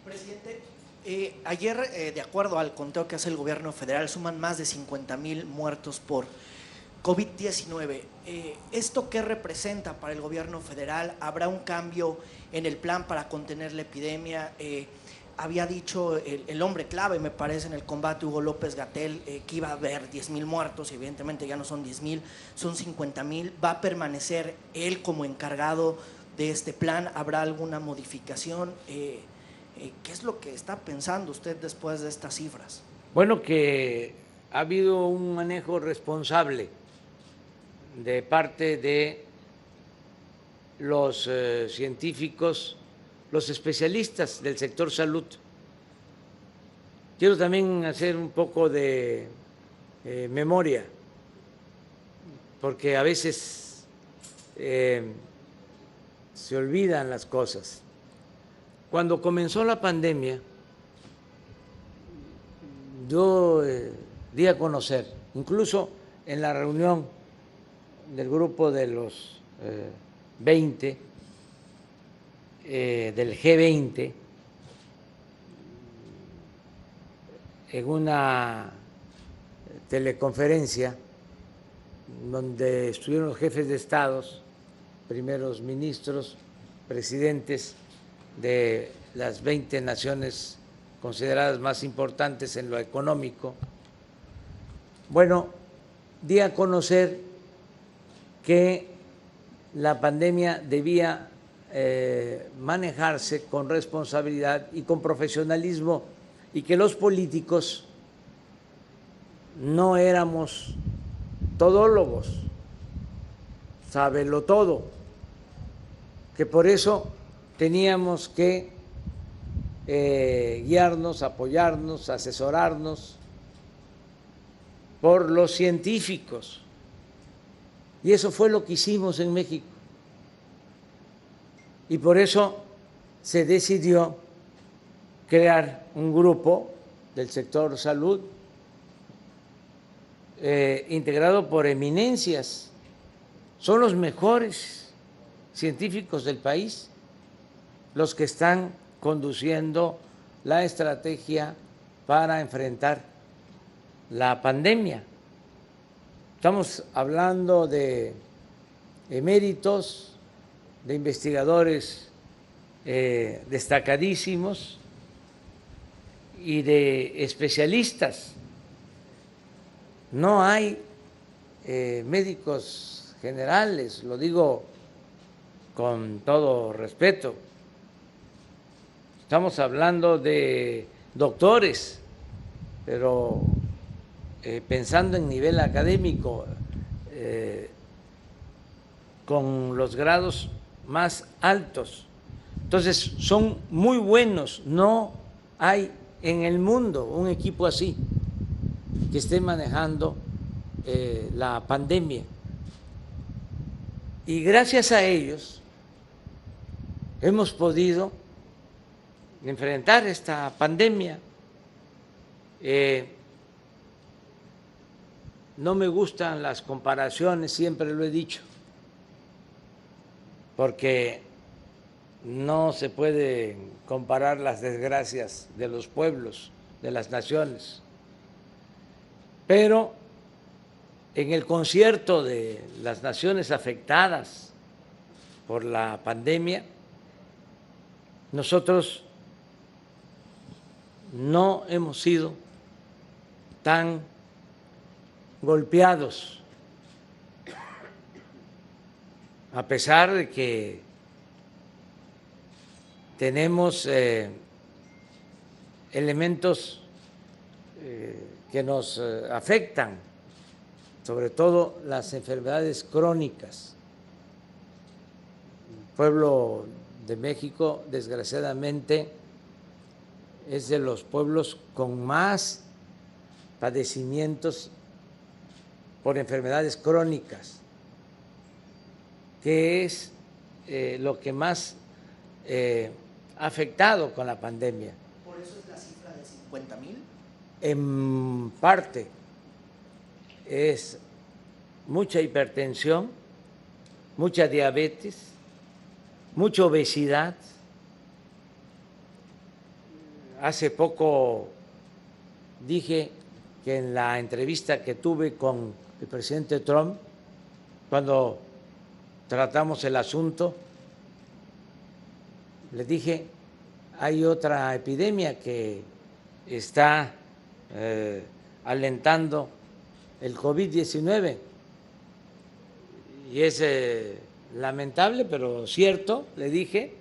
Presidente, ayer, de acuerdo al conteo que hace el gobierno federal, suman más de 50,000 muertos por COVID-19. ¿Esto qué representa para el gobierno federal? ¿Habrá un cambio en el plan para contener la epidemia? Había dicho el hombre clave, me parece, en el combate, Hugo López-Gatell, que iba a haber 10,000 muertos, y evidentemente ya no son 10,000, son 50,000. ¿Va a permanecer él como encargado de este plan? ¿Habrá alguna modificación? ¿Qué es lo que está pensando usted después de estas cifras? Bueno, que ha habido un manejo responsable de parte de los científicos, los especialistas del sector salud. Quiero también hacer un poco de memoria, porque a veces se olvidan las cosas. Cuando comenzó la pandemia, yo di a conocer, incluso en la reunión del grupo de los 20, del G20, en una teleconferencia donde estuvieron los jefes de estados, primeros ministros, presidentes de las 20 naciones consideradas más importantes en lo económico. Bueno, di a conocer que la pandemia debía manejarse con responsabilidad y con profesionalismo, y que los políticos no éramos todólogos, sábelo todo, que por eso teníamos que guiarnos, apoyarnos, asesorarnos por los científicos. Y eso fue lo que hicimos en México. Y por eso se decidió crear un grupo del sector salud integrado por eminencias. Son los mejores científicos del país los que están conduciendo la estrategia para enfrentar la pandemia. Estamos hablando de eméritos, de investigadores destacadísimos y de especialistas. No hay médicos generales, lo digo con todo respeto. Estamos hablando de doctores, pero pensando en nivel académico, con los grados más altos. Entonces, son muy buenos. No hay en el mundo un equipo así que esté manejando la pandemia. Y gracias a ellos hemos podido enfrentar esta pandemia. No me gustan las comparaciones, siempre lo he dicho, porque no se puede comparar las desgracias de los pueblos, de las naciones. Pero en el concierto de las naciones afectadas por la pandemia, nosotros no hemos sido tan golpeados, a pesar de que tenemos elementos que nos afectan, sobre todo las enfermedades crónicas. El pueblo de México, desgraciadamente, es de los pueblos con más padecimientos por enfermedades crónicas, que es lo que más ha afectado con la pandemia. ¿Por eso es la cifra de 50,000? En parte es mucha hipertensión, mucha diabetes, mucha obesidad, hace poco dije que en la entrevista que tuve con el presidente Trump, cuando tratamos el asunto, le dije, hay otra epidemia que está alentando el COVID-19 y es lamentable, pero cierto, le dije,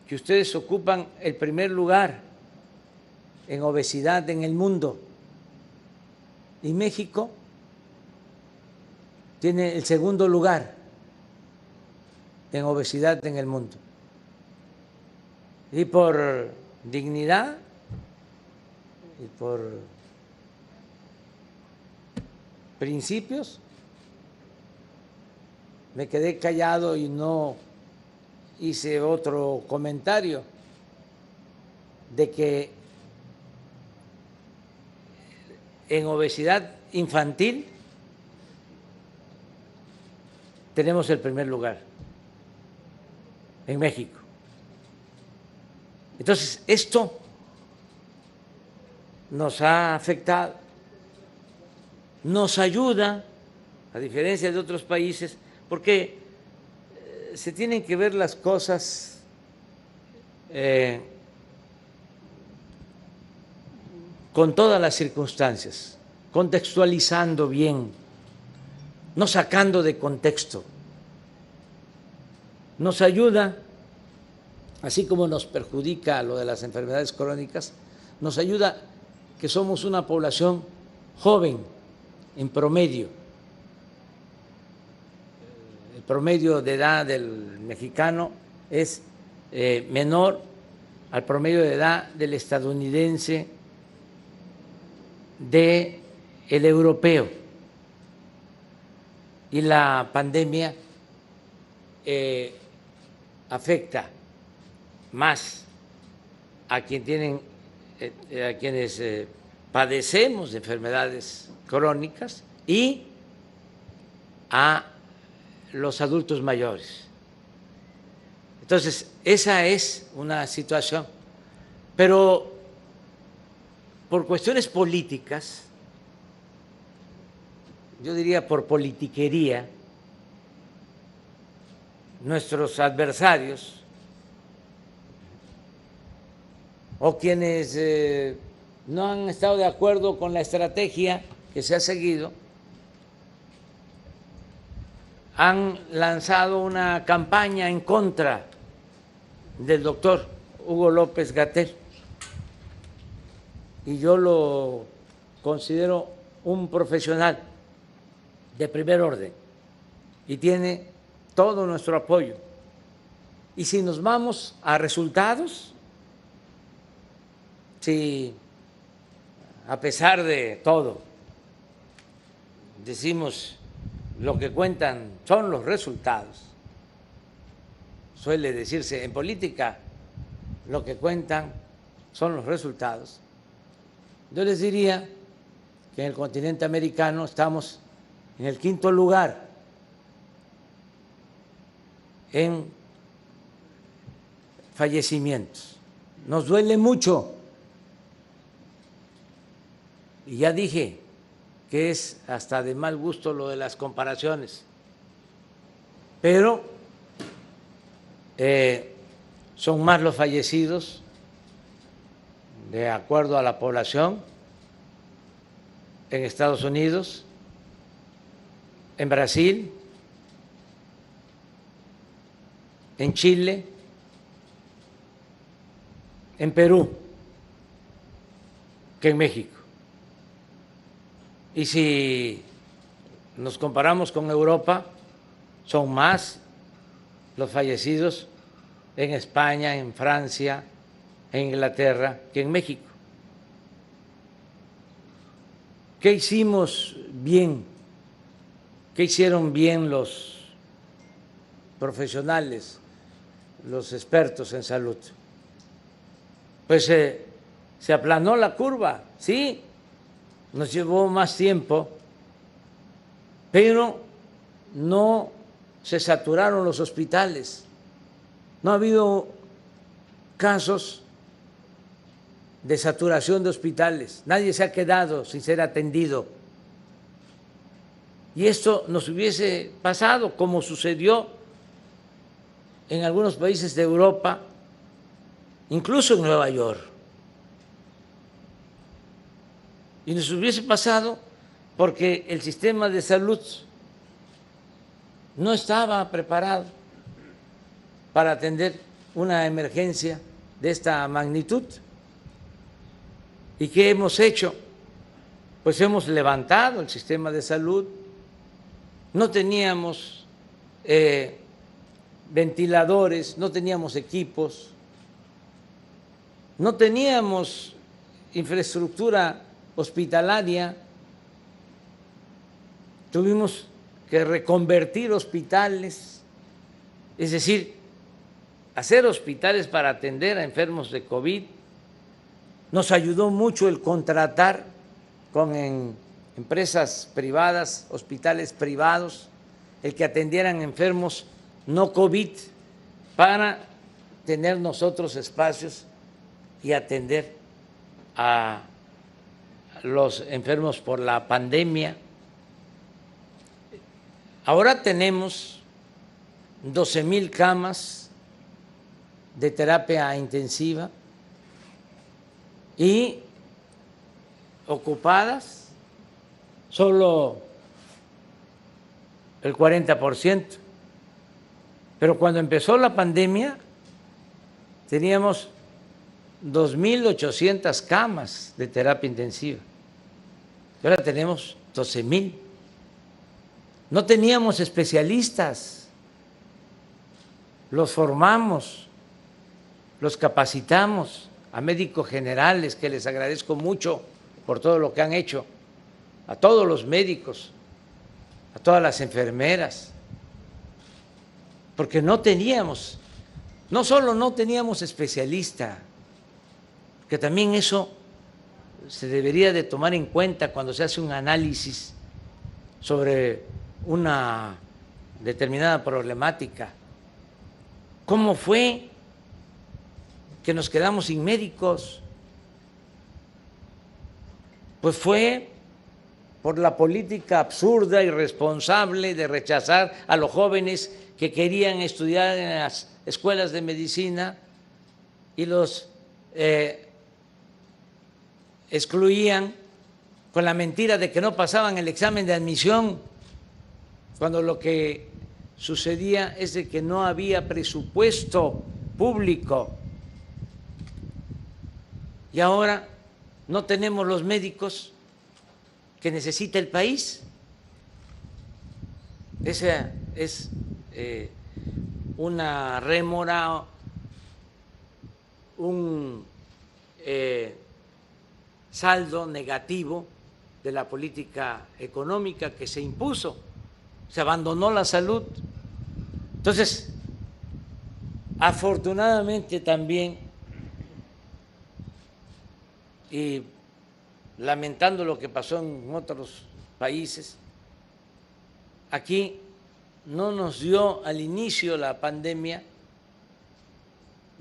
que ustedes ocupan el primer lugar en obesidad en el mundo y México tiene el segundo lugar en obesidad en el mundo. Y por dignidad y por principios me quedé callado y no hice otro comentario de que en obesidad infantil tenemos el primer lugar en México. Entonces, esto nos ha afectado, nos ayuda, a diferencia de otros países, porque se tienen que ver las cosas con todas las circunstancias, contextualizando bien, no sacando de contexto. Nos ayuda, así como nos perjudica lo de las enfermedades crónicas, nos ayuda que somos una población joven en promedio. El promedio de edad del mexicano es menor al promedio de edad del estadounidense, del europeo. Y la pandemia afecta más a quienes padecemos de enfermedades crónicas y a los adultos mayores. Entonces, esa es una situación, pero por cuestiones políticas, yo diría por politiquería, nuestros adversarios o quienes no han estado de acuerdo con la estrategia que se ha seguido, han lanzado una campaña en contra del doctor Hugo López-Gatell y yo lo considero un profesional de primer orden y tiene todo nuestro apoyo. Y si nos vamos a resultados, si a pesar de todo decimos lo que cuentan son los resultados, suele decirse en política, lo que cuentan son los resultados, yo les diría que en el continente americano estamos en el 5º lugar en fallecimientos. Nos duele mucho y ya dije que es hasta de mal gusto lo de las comparaciones, pero son más los fallecidos de acuerdo a la población en Estados Unidos, en Brasil, en Chile, en Perú, que en México. Y si nos comparamos con Europa, son más los fallecidos en España, en Francia, en Inglaterra que en México. ¿Qué hicimos bien? ¿Qué hicieron bien los profesionales, los expertos en salud? Pues se aplanó la curva, sí, nos llevó más tiempo, pero no se saturaron los hospitales. No ha habido casos de saturación de hospitales. Nadie se ha quedado sin ser atendido. Y esto nos hubiese pasado, como sucedió en algunos países de Europa, incluso en Nueva York. Y nos hubiese pasado porque el sistema de salud no estaba preparado para atender una emergencia de esta magnitud. ¿Y qué hemos hecho? Pues hemos levantado el sistema de salud. No teníamos ventiladores, no teníamos equipos, no teníamos infraestructura hospitalaria. Tuvimos que reconvertir hospitales, es decir, hacer hospitales para atender a enfermos de COVID. Nos ayudó mucho el contratar con empresas privadas, hospitales privados, el que atendieran enfermos no COVID para tener nosotros espacios y atender a los enfermos por la pandemia. Ahora tenemos 12,000 camas de terapia intensiva y ocupadas solo el 40%. Pero cuando empezó la pandemia teníamos 2,800 camas de terapia intensiva. Y ahora tenemos 12,000. No teníamos especialistas, los formamos, los capacitamos a médicos generales, que les agradezco mucho por todo lo que han hecho, a todos los médicos, a todas las enfermeras, porque no teníamos, no solo no teníamos especialista, que también eso se debería de tomar en cuenta cuando se hace un análisis sobre una determinada problemática. ¿Cómo fue que nos quedamos sin médicos? Pues fue por la política absurda, irresponsable de rechazar a los jóvenes que querían estudiar en las escuelas de medicina y los excluían con la mentira de que no pasaban el examen de admisión, cuando lo que sucedía es de que no había presupuesto público. Y ahora no tenemos los médicos que necesita el país. Esa es una rémora, un saldo negativo de la política económica que se impuso. Se abandonó la salud. Entonces, afortunadamente también, y lamentando lo que pasó en otros países, aquí no nos dio al inicio la pandemia,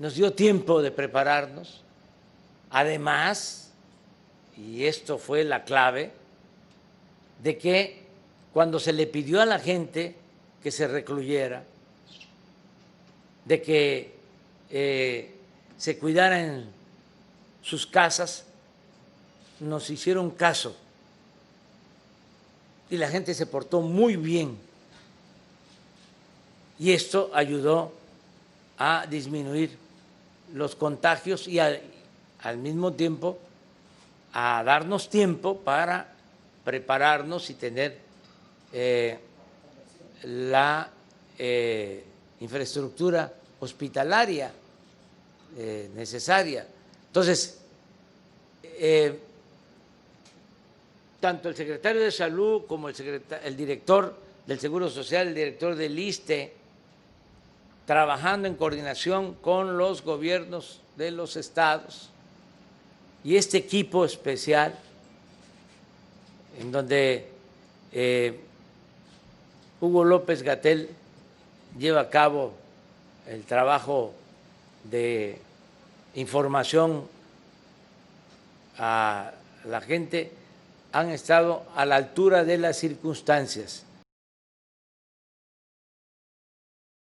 nos dio tiempo de prepararnos. Además, y esto fue la clave, de que cuando se le pidió a la gente que se recluyera, de que se cuidara en sus casas, nos hicieron caso y la gente se portó muy bien. Y esto ayudó a disminuir los contagios y al mismo tiempo a darnos tiempo para prepararnos y tener la infraestructura hospitalaria necesaria. Entonces, tanto el secretario de Salud como el director del Seguro Social, el director del ISSSTE, trabajando en coordinación con los gobiernos de los estados y este equipo especial en donde Hugo López-Gatell lleva a cabo el trabajo de información a la gente han estado a la altura de las circunstancias.